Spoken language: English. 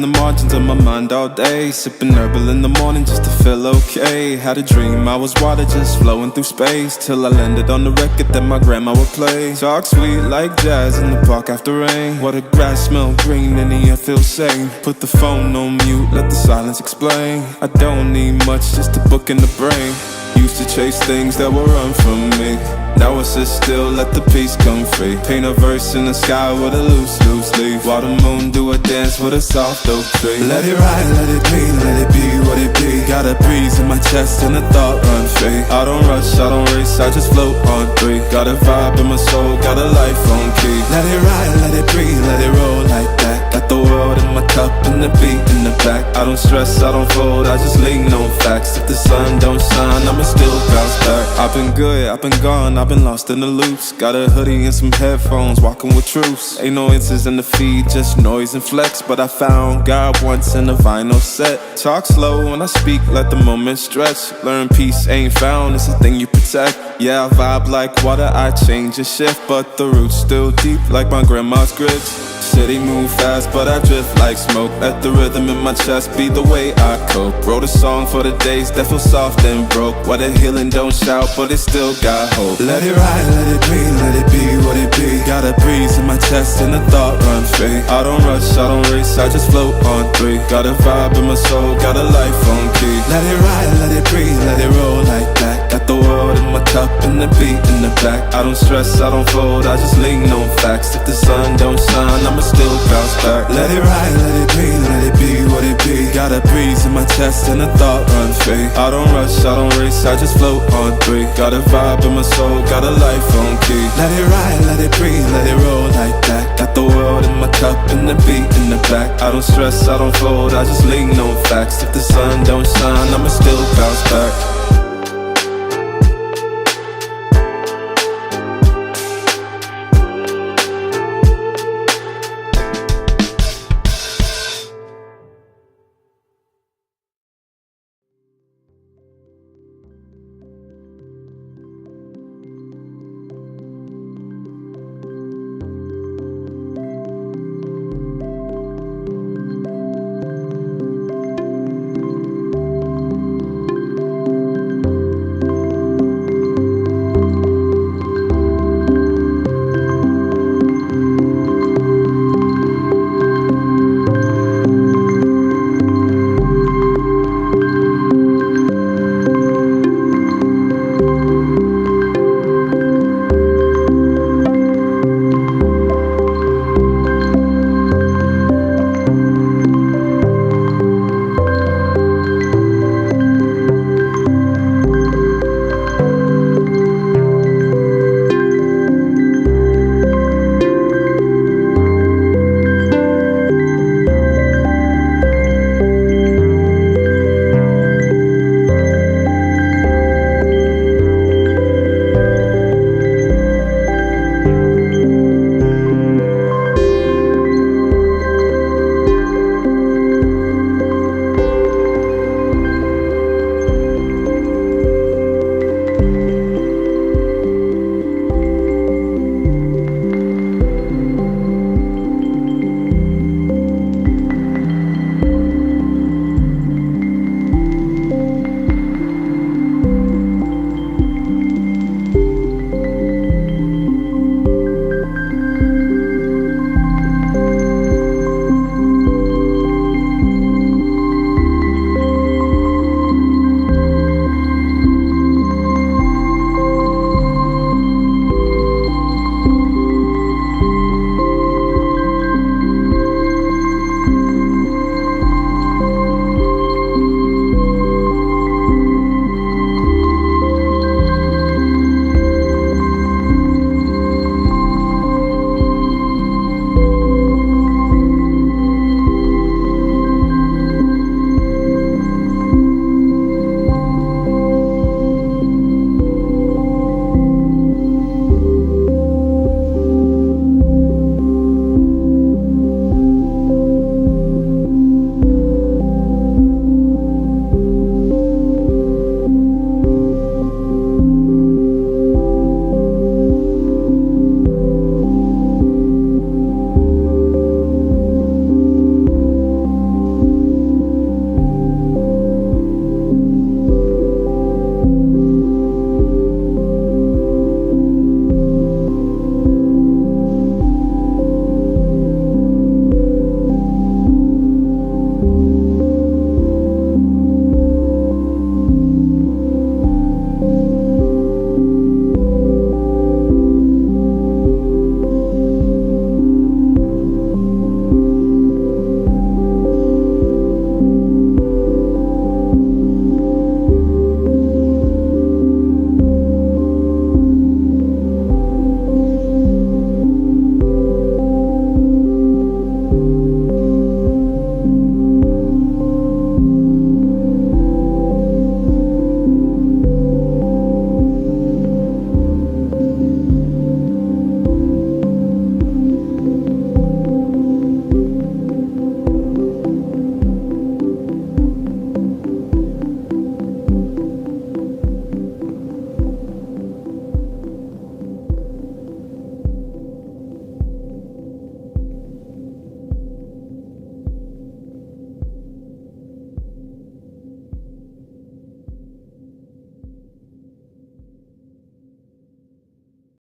the margins of my mind all day, sipping herbal in the morning just to feel okay. Had a dream I was water just flowing through space, till I landed on the record that my grandma would play. Talk sweet like jazz in the park after rain. What the grass smell green and the air feels sane. Put the phone on mute, let the silence explain. I don't need much, just a book in the brain. Used to chase things that would run from me. Now I sit still, let the peace come free. Paint a verse in the sky with a loose leaf, while the moon do a dance with a soft oak tree. Let it ride, let it be, let it be what it be. Got a breeze in my chest and a thought run free. I don't rush, I don't race, I just float on three. Got a vibe in my soul, got a life on key. Let it ride, let it breathe, let it roll like that. Got the world in my cup and the beat in the back. I don't stress, I don't fold, I just lean on facts. If the sun don't shine, I'ma still bounce back. I've been good, I've been gone, I've been lost in the loops. Got a hoodie and some headphones, walking with troops. Ain't no answers in the feed, just noise and flex. But I found God once in a vinyl set. Talk slow when I speak, let the moment stretch. Learn peace ain't found, it's a thing you protect. Yeah, I vibe like water, I change and shift, but the roots still deep like my grandma's grits. City move fast, but I drift like smoke. Let the rhythm in my chest be the way I cope. Wrote a song for the days that feel soft and broke. Why the healing don't shout, but it still got hope. Let it ride, let it be, let it be what it be. Got a breeze in my chest and a thought run free. I don't rush, I don't race, I just float on three. Got a vibe in my soul, got a life on key. Let it ride, let it breathe, let it roll like that. Got the world in my cup and the beat in the back. I don't stress, I don't fold, I just lean on facts. If the sun don't shine, I'ma still bounce back. Let it ride, let it be, let it be what it be. Got a breeze in my chest and a thought run free. I don't rush, I don't race, I just float on three. Got a vibe in my soul, got a life on key. Let it ride, let it breathe, let it roll like that. Got the world in my cup and the beat in the back. I don't stress, I don't fold, I just lean on facts. If the sun don't shine, I'ma still bounce back.